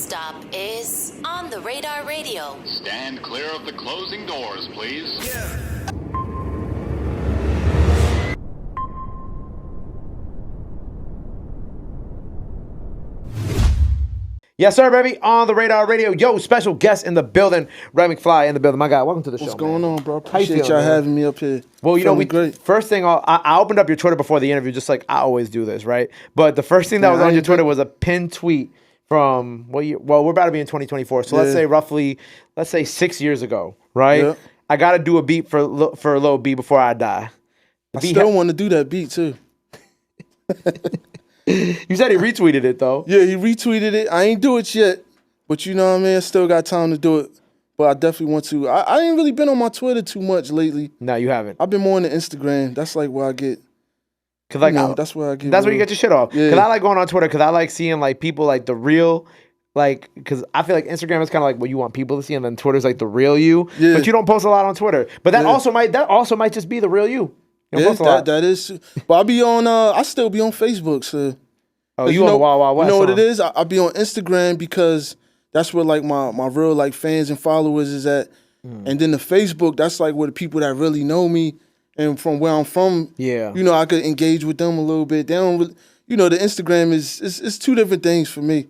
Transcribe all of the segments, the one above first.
stop is On the Radar Radio. Stand clear of the closing doors, please. Yeah. Yes, sir, baby. On the Radar Radio. Yo, special guest in the building. Mcfly in the building. My guy, welcome to the show. What's going on, bro? How you Appreciate feeling, y'all man? having me up here. Well, you know, great. First thing, I opened up your Twitter before the interview, just like I always do this, right? But the first thing that was on your Twitter was a pinned tweet from what year? Well, we're about to be in 2024, so let's say 6 years ago, right? Yeah. I got to do a beat for Lil B before I die. I still want to do that beat too. You said he retweeted it though. Yeah, he retweeted it. I ain't do it yet, but you know what I mean. I still got time to do it. But I definitely want to. I ain't really been on my Twitter too much lately. No, you haven't. I've been more on the Instagram. That's like where I get. Cause like that's where I get. That's where you get your shit off. Yeah. Cause I like going on Twitter because I like seeing like people like the real. Like, because I feel like Instagram is kind of like what you want people to see, and then Twitter's like the real you. Yeah. But you don't post a lot on Twitter. But that also might just be the real you. You don't post a lot. That is. But I be on. I still be on Facebook. So. Oh, you on the Wild Wild West? You know what it is? I be on Instagram because that's where like my real like fans and followers is at, and then the Facebook, that's like where the people that really know me and from where I'm from. Yeah. You know, I could engage with them a little bit. They don't really, you know, the Instagram is two different things for me.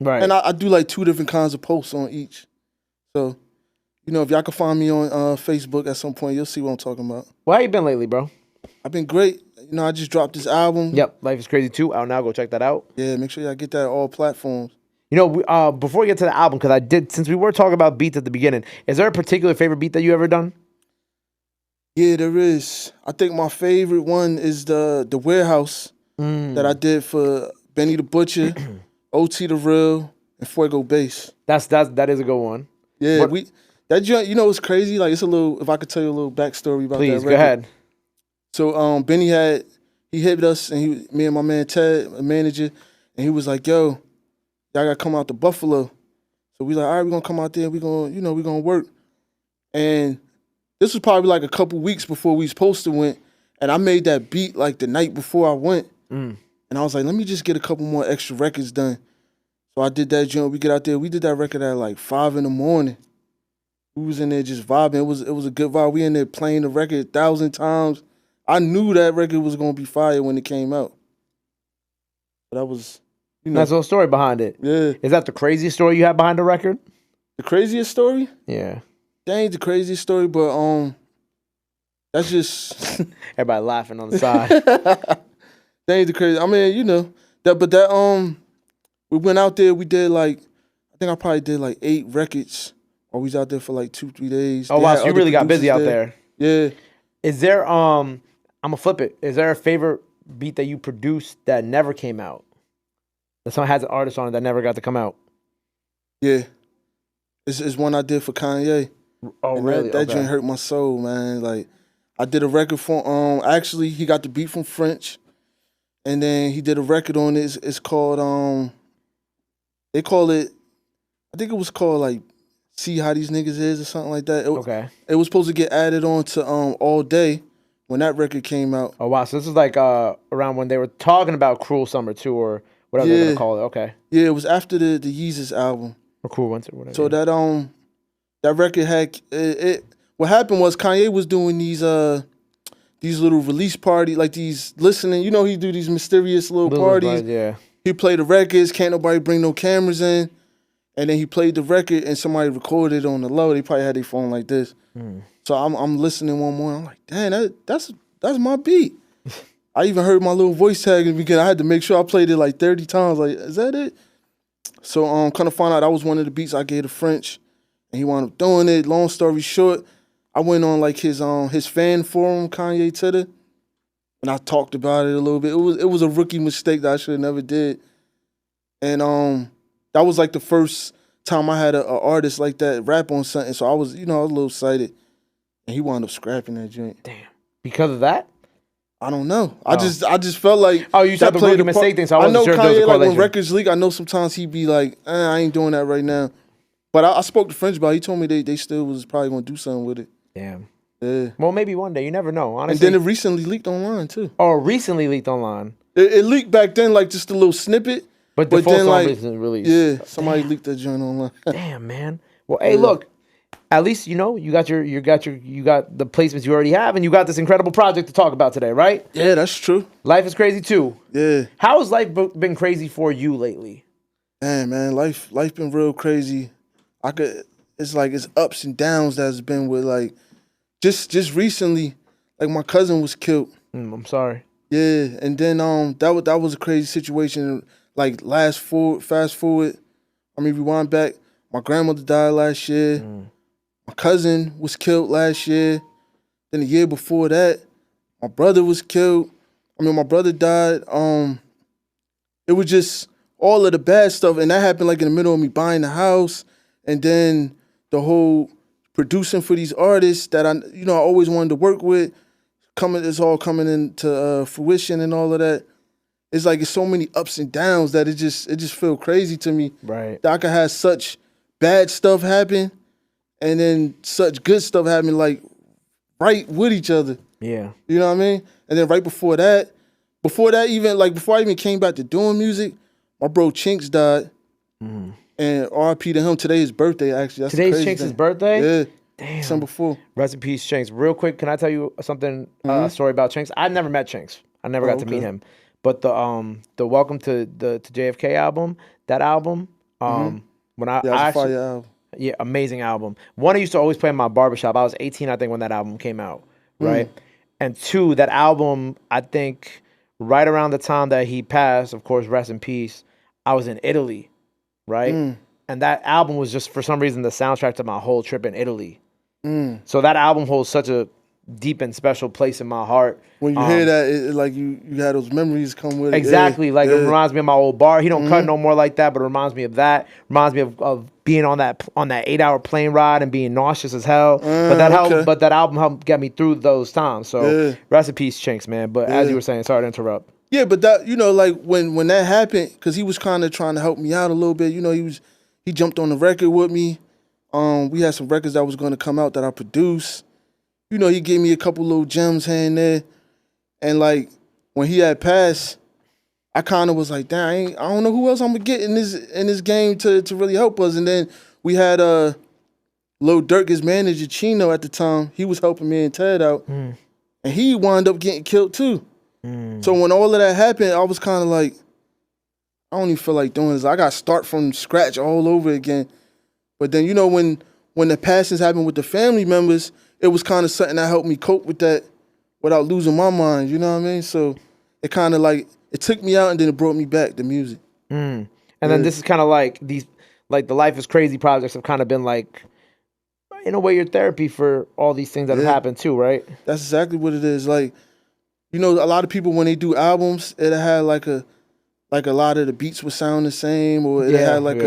Right. And I do like two different kinds of posts on each. So, you know, if y'all can find me on Facebook at some point, you'll see what I'm talking about. Well, how you been lately, bro? I've been great. You know, I just dropped this album. Yep, Life is Crazy 2 out now. Go check that out. Yeah, make sure y'all get that on all platforms. You know, before we get to the album, because since we were talking about beats at the beginning, is there a particular favorite beat that you ever done? Yeah, there is. I think my favorite one is the Warehouse that I did for Benny the Butcher, OT the Real, and Fuego Bass. That is a good one. Yeah, that joint. You know, it's crazy. Like, it's a little. If I could tell you a little backstory about that record. Please, go ahead. So Benny he hit us, and me and my man Ted, a manager, and he was like, "Yo, y'all gotta come out to Buffalo." So we like, "All right, we're gonna come out there. We gonna work." And this was probably like a couple weeks before we was supposed to went, and I made that beat like the night before I went, and I was like, "Let me just get a couple more extra records done." So I did that joint. We get out there. We did that record at like 5 a.m. We was in there just vibing. It was a good vibe. We in there playing the record 1,000 times. I knew that record was gonna be fire when it came out. But that was, you know. That's a little story behind it. Yeah. Is that the craziest story you have behind the record? The craziest story? Yeah. That ain't the craziest story, but that's just Everybody laughing on the side. that ain't the crazy. I mean, you know, we went out there, we did like, I think I probably did like 8 records. Or we was out there for like 2-3 days. Oh, wow, so you really got busy out there. Yeah. Is there, I'm gonna flip it. Is there a favorite beat that you produced that never came out? That someone has an artist on it that never got to come out? Yeah. It's one I did for Kanye. Oh, and really? That joint hurt my soul, man. Like, I did a record for, actually, he got the beat from French. And then he did a record on it. It's called, they call it, I think it was called, like, See How These Niggas Is or something like that. Okay. It was supposed to get added on to All Day when that record came out. Oh, wow. So this is like around when they were talking about Cruel Summer 2 or whatever they're going to call it. Okay. Yeah, it was after the Yeezus album. Or Cool Winter, whatever. So that record had, what happened was Kanye was doing these little release party, like these listening, you know, he do these mysterious little parties. Yeah. He played the records, can't nobody bring no cameras in. And then he played the record and somebody recorded it on the low. They probably had their phone like this. So I'm listening one morning. I'm like, dang, that's my beat. I even heard my little voice tag because I had to make sure I played it like 30 times. Like, is that it? So kind of found out that was one of the beats I gave to French. And he wound up doing it. Long story short, I went on like his fan forum, Kanye Twitter, and I talked about it a little bit. It was a rookie mistake that I should have never did. And that was like the first time I had an artist like that rap on something. So I was a little excited. And he wound up scrapping that joint. Damn. Because of that? I don't know. I just felt like you said the rookie mistake thing, so I wasn't sure if there was a Kanye, like when correlation. records leak, I know sometimes he'd be like, I ain't doing that right now. But I spoke to French about it. He told me they still was probably gonna do something with it. Damn. Yeah. Well, maybe one day. You never know, honestly. And then it recently leaked online too. Oh, recently leaked online. It leaked back then, like just a little snippet. But the full then, song like, isn't released. yeah, somebody leaked that joint online. Damn, man. Well, hey, look. At least you know you got the placements you already have, and you got this incredible project to talk about today, right? Yeah, that's true. Life is crazy too. Yeah. How has life been crazy for you lately? Man, life been real crazy. It's like it's ups and downs that's been with like just recently, like my cousin was killed. I'm sorry. Yeah, and then that was a crazy situation. Like fast forward, rewind back. My grandmother died last year. My cousin was killed last year. Then the year before that, my brother was killed. My brother died. It was just all of the bad stuff, and that happened like in the middle of me buying the house, and then the whole producing for these artists that I always wanted to work with. It's all coming into fruition and all of that. It's like it's so many ups and downs that it just feel crazy to me. Right. That I could have such bad stuff happen, and then such good stuff happen, like right with each other. Yeah. You know what I mean? And then right before that even, like before I even came back to doing music, my bro Chinks died. And R.I.P. to him. Today his birthday, actually. That's Today's crazy Chinks' thing. birthday? Yeah. Damn. December 4th. Rest in peace, Chinks. Real quick, can I tell you something? A story about Chinks. I never met Chinks. I never got to meet him. But the Welcome to JFK album, that album, when I actually, fire album. Yeah, amazing album. One, I used to always play in my barbershop. I was 18, I think, when that album came out, right? And two, that album, I think, right around the time that he passed, of course, rest in peace, I was in Italy, right? And that album was just, for some reason, the soundtrack to my whole trip in Italy. So that album holds such a deep and special place in my heart. When you hear that, it like you had those memories come with it. Exactly. It reminds me of my old bar. He don't cut no more like that, but it reminds me of that. Reminds me of being on that 8-hour plane ride and being nauseous as hell. But that album helped get me through those times. So rest in peace, Chinks, man. But as you were saying, sorry to interrupt. Yeah, but that, like when that happened, because he was kind of trying to help me out a little bit. He jumped on the record with me. We had some records that was going to come out that I produced. He gave me a couple little gems here and there. And like when he had passed, I kind of was like, damn, I don't know who else I'm gonna get in this game to really help us. And then we had Lil Durk, his manager Chino at the time. He was helping me and Ted out, and he wound up getting killed too. So when all of that happened, I was kind of like, I don't even feel like doing this. I got to start from scratch all over again. But then when the passings happened with the family members, it was kind of something that helped me cope with that without losing my mind, you know what I mean? So it kind of like, it took me out and then it brought me back, the music. And then this is kind of like the Life is Crazy projects have kind of been like, in a way, your therapy for all these things that have happened too, right? That's exactly what it is. Like, a lot of people, when they do albums, it'll have like a lot of the beats would sound the same, or it had like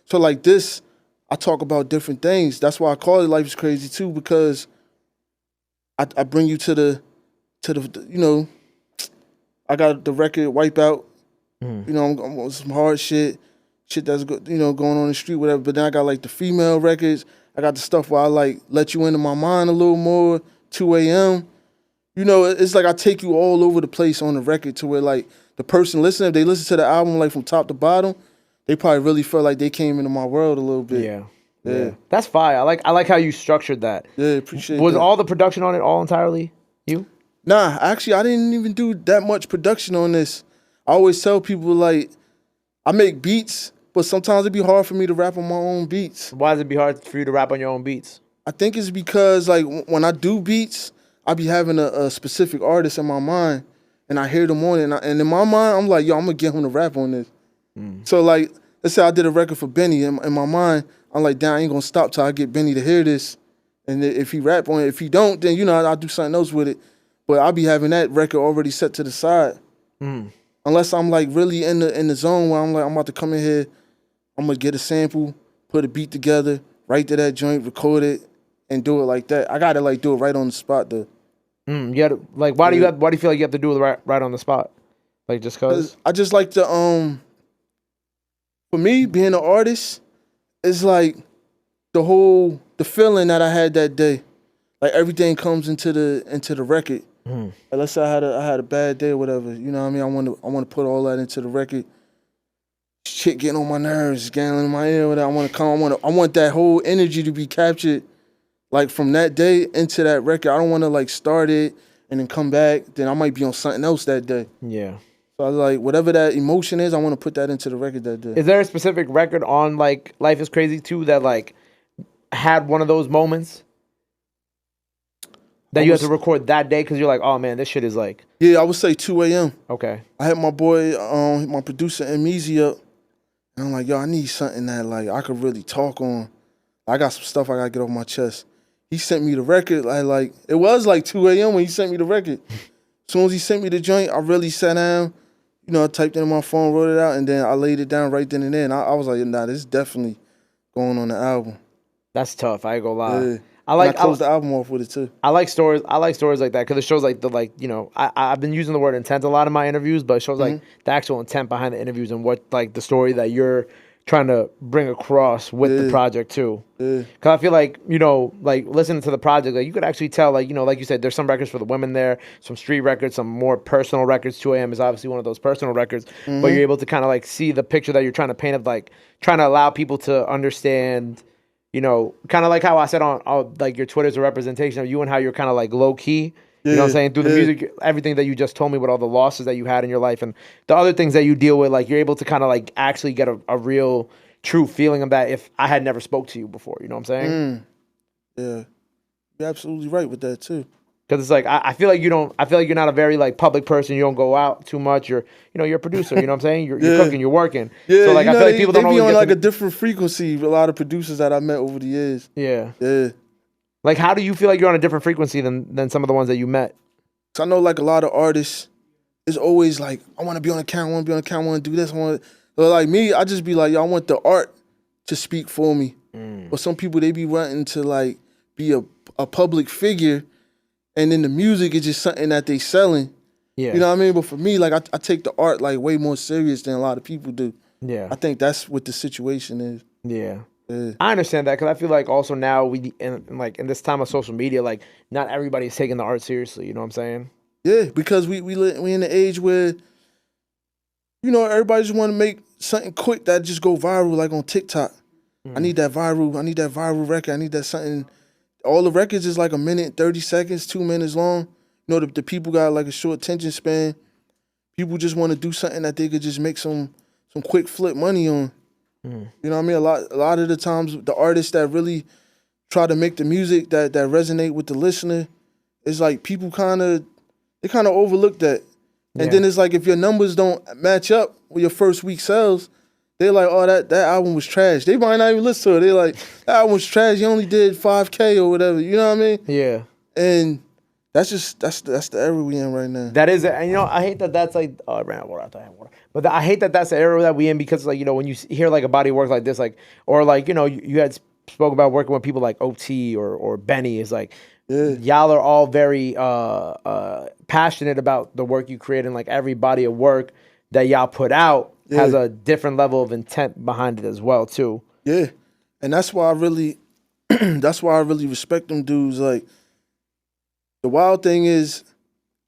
So like this, I talk about different things. That's why I call it Life is Crazy too, because I bring you to the I got the record Wipeout. I'm on some hard shit that's going on in the street, whatever. But then I got like the female records. I got the stuff where I like let you into my mind a little more. 2 a.m. It's like I take you all over the place on the record to where like the person listening, if they listen to the album like from top to bottom, they probably really felt like they came into my world a little bit. Yeah. That's fire. I like how you structured that. Yeah, appreciate Was that. all the production on it all entirely you? Nah, actually, I didn't even do that much production on this. I always tell people, like, I make beats, but sometimes it'd be hard for me to rap on my own beats. Why does it be hard for you to rap on your own beats? I think it's because, like, when I do beats, I be having a specific artist in my mind, and I hear them on it, and in my mind, I'm like, yo, I'm going to get him to rap on this. So, like, let's say I did a record for Benny. In my mind, I'm like, damn, I ain't going to stop till I get Benny to hear this. And if he rap on it, if he don't, then, I'll do something else with it. But I'll be having that record already set to the side. Unless I'm, like, really in the zone where I'm like, I'm about to come in here, I'm going to get a sample, put a beat together, write to that joint, record it, and do it like that. I got to, like, do it right on the spot, though. Why do you feel like you have to do it right on the spot? Like, just cause? I just like to, for me, being an artist, it's like the feeling that I had that day. Like everything comes into the record. Like let's say I had a bad day or whatever. You know what I mean? I want to put all that into the record, shit getting on my nerves, getting in my ear. I want to come. I want that whole energy to be captured, like from that day into that record. I don't want to like start it and then come back. Then I might be on something else that day. Yeah. So I was like, whatever that emotion is, I want to put that into the record that day. Is there a specific record on like Life is Crazy too that like had one of those moments that you had to record that day because you're like, oh man, this shit is like. Yeah, I would say 2 a.m. Okay. I had my boy, my producer, Amnesia up. And I'm like, yo, I need something that like I could really talk on. I got some stuff I gotta get off my chest. He sent me the record. Like it was like 2 a.m. when he sent me the record. As soon as he sent me the joint, I really sat down. You know, I typed it in my phone, wrote it out, and then I laid it down right then and there. And I was like, nah, this is definitely going on the album. That's tough. I ain't gonna lie. Yeah. I closed the album off with it too. I like stories. I like stories like that because it shows like I've been using the word intent a lot in my interviews, but it shows like the actual intent behind the interviews and what like the story that you're trying to bring across with the project too. Because I feel like like listening to the project, like you could actually tell like like you said, there's some records for the women there, some street records, some more personal records. 2 a.m. is obviously one of those personal records, but you're able to kind of like see the picture that you're trying to paint of like trying to allow people to understand. Kind of like how I said on like your Twitter's a representation of you and how you're kind of like low key. You know what I'm saying? Through the music, everything that you just told me with all the losses that you had in your life and the other things that you deal with, like you're able to kind of like actually get a real true feeling of that if I had never spoke to you before. You know what I'm saying? Yeah. You're absolutely right with that too. Because it's like I feel like you're not a very like public person. You don't go out too much. You're a producer. You know what I'm saying? You're cooking. You're working. Yeah. So like I feel like people don't always be on get like a different frequency. A lot of producers that I met over the years. Yeah. Yeah. Like how do you feel like you're on a different frequency than some of the ones that you met? So I know like a lot of artists, it's always like I want to be on the camera. I want to be on the camera. I want to do this. But like me, I just be like, yo, I want the art to speak for me. But some people they be wanting to like be a public figure. And then the music is just something that they selling. Yeah. You know what I mean? But for me, like I take the art like way more serious than a lot of people do. Yeah. I think that's what the situation is. Yeah. I understand that because I feel like also now we in this time of social media, like not everybody's taking the art seriously. You know what I'm saying? Yeah, because we in the age where everybody just want to make something quick that just go viral, like on TikTok. I need that viral record. I need that something. All the records is like a minute, 30 seconds, 2 minutes long. The people got like a short attention span. People just want to do something that they could just make some quick flip money on. You know what I mean? A lot of the times, the artists that really try to make the music that resonate with the listener, it's like people kind of overlook that. And then it's like if your numbers don't match up with your first week sales, they're like, oh, that album was trash. They might not even listen to it. They're like, that album was trash. You only did 5K or whatever. You know what I mean? Yeah. And that's the era we in right now. That is, and I hate that that's like, oh, I ran out of water. I thought I had water. But I hate that that's the era that we in because like, when you hear like a body of work like this, like, or like, you had spoke about working with people like OT or Benny is like, y'all are all very passionate about the work you create and like every body of work that y'all put out has a different level of intent behind it as well too. Yeah, and that's why I really, respect them dudes. Like the wild thing is,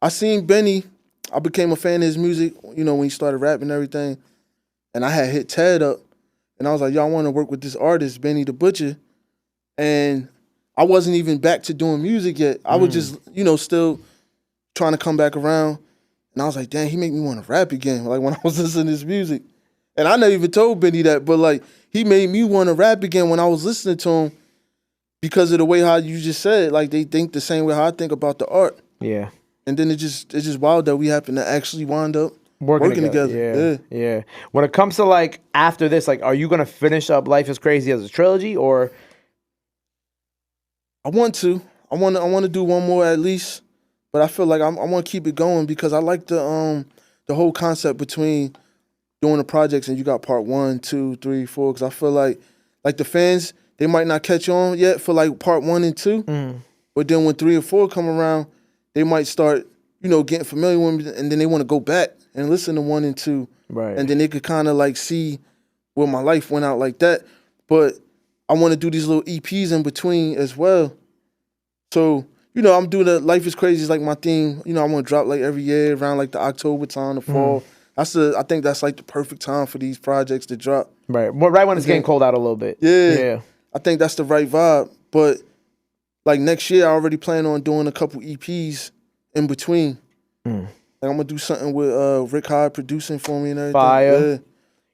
I seen Benny. I became a fan of his music. When he started rapping and everything, and I had hit Ted up, and I was like, "Yo, I want to work with this artist, Benny the Butcher," and I wasn't even back to doing music yet. I was just, still trying to come back around. And I was like, damn, he made me want to rap again. Like when I was listening to his music. And I never even told Benny that, but like he made me want to rap again when I was listening to him because of the way how you just said, like they think the same way how I think about the art. Yeah. And then it's just wild that we happen to actually wind up working together. Yeah. When it comes to like after this, like are you gonna finish up Life is Crazy as a trilogy or? I want to do one more at least. But I feel like I want to keep it going because I like the whole concept between doing the projects and you got part 1, 2, 3, 4. Because I feel like the fans, they might not catch on yet for like part 1 and 2. But then when 3 or 4 come around, they might start, getting familiar with me, and then they want to go back and listen to 1 and 2. Right. And then they could kind of like see where my life went out like that. But I want to do these little EPs in between as well. So. I'm doing the Life is Crazy is like my theme. I want to drop like every year around like the October time, the fall I think that's like the perfect time for these projects to drop. Right. Well, right when it's getting cold out a little bit. Yeah. I think that's the right vibe. But like next year, I already plan on doing a couple EPs in between. Like I'm gonna do something with Rick Hyde producing for me and everything. Fire. Yeah.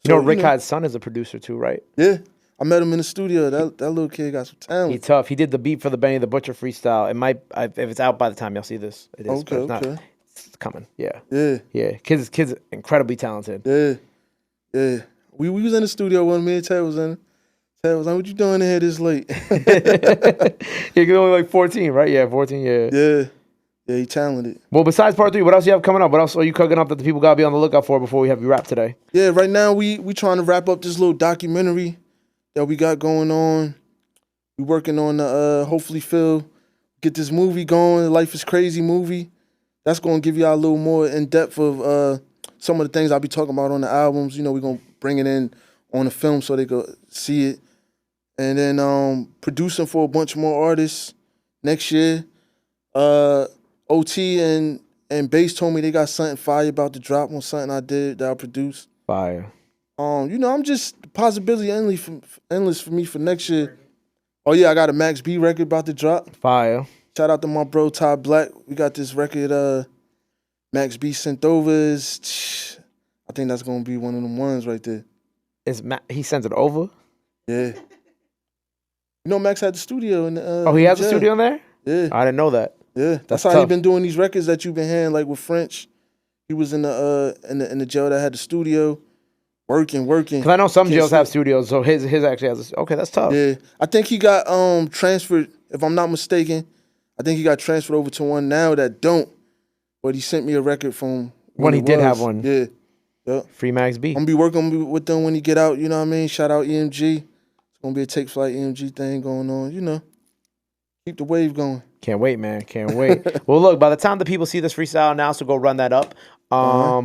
You know, Rick Hyde's son is a producer too, right? Yeah. I met him in the studio. That little kid got some talent. He's tough. He did the beat for the Benny the Butcher freestyle. It might, if it's out by the time y'all see this, it is. Okay, but okay. It's coming. Yeah. Yeah. Yeah. Kids incredibly talented. Yeah. Yeah. We was in the studio when me and Ted was in. Ted was like, "What you doing in here this late?" You're only like 14, right? Yeah, 14, yeah. Yeah. Yeah, he talented. Well, besides part 3, what else you have coming up? What else are you cooking up that the people gotta be on the lookout for before we have you rap today? Yeah, right now we trying to wrap up this little documentary that we got going on. We working on the hopefully Phil get this movie going, Life is Crazy movie. That's gonna give y'all a little more in depth of some of the things I'll be talking about on the albums. You know, we're gonna bring it in on the film so they go see it. And then producing for a bunch more artists next year. OT and Bass told me they got something fire about to drop on something I did that I produced. Fire. You know, I'm just possibility endless for me for next year. Oh yeah, I got a Max B record about to drop. Fire. Shout out to my bro Todd Black. We got this record Max B sent over. I think that's gonna be one of them ones right there. He sends it over? Yeah. You know Max had the studio in he has a studio in there? Yeah. I didn't know that. Yeah. That's how he been doing these records that you've been hearing, like with French. He was in the jail that had the studio. Working. Because I know some jails have studios, so his actually has okay, that's tough. Yeah. I think he got transferred, if I'm not mistaken. I think he got transferred over to one now that don't. But he sent me a record from when he did have one. Yeah. Yep. Free Max B. I'm gonna be working with them when he get out, you know what I mean? Shout out EMG. It's gonna be a Take Flight EMG thing going on, you know. Keep the wave going. Can't wait, man. Can't wait. Well, look, by the time the people see this freestyle now, so go run that up.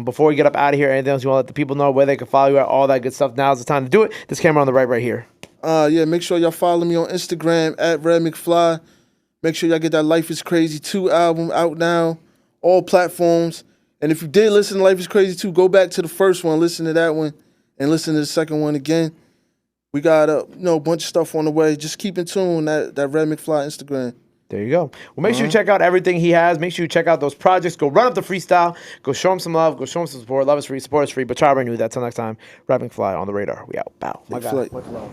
Before we get up out of here, anything else you want to let the people know where they can follow you at, all that good stuff? Now's the time to do it. This camera on the right here. Yeah, make sure y'all follow me on Instagram at Red Mcfly. Make sure y'all get that Life is Crazy 2 album out now, all platforms. And if you did listen to Life is Crazy 2, go back to the first one, listen to that one, and listen to the second one again. We got a bunch of stuff on the way. Just keep in tune that Red McFly Instagram. There you go. Well, make sure you check out everything he has. Make sure you check out those projects. Go run up the freestyle. Go show him some love. Go show him some support. Love is free. Support is free. But try to renew that. Till next time, Red McFly on the radar. We out. Bow. My God. Much love.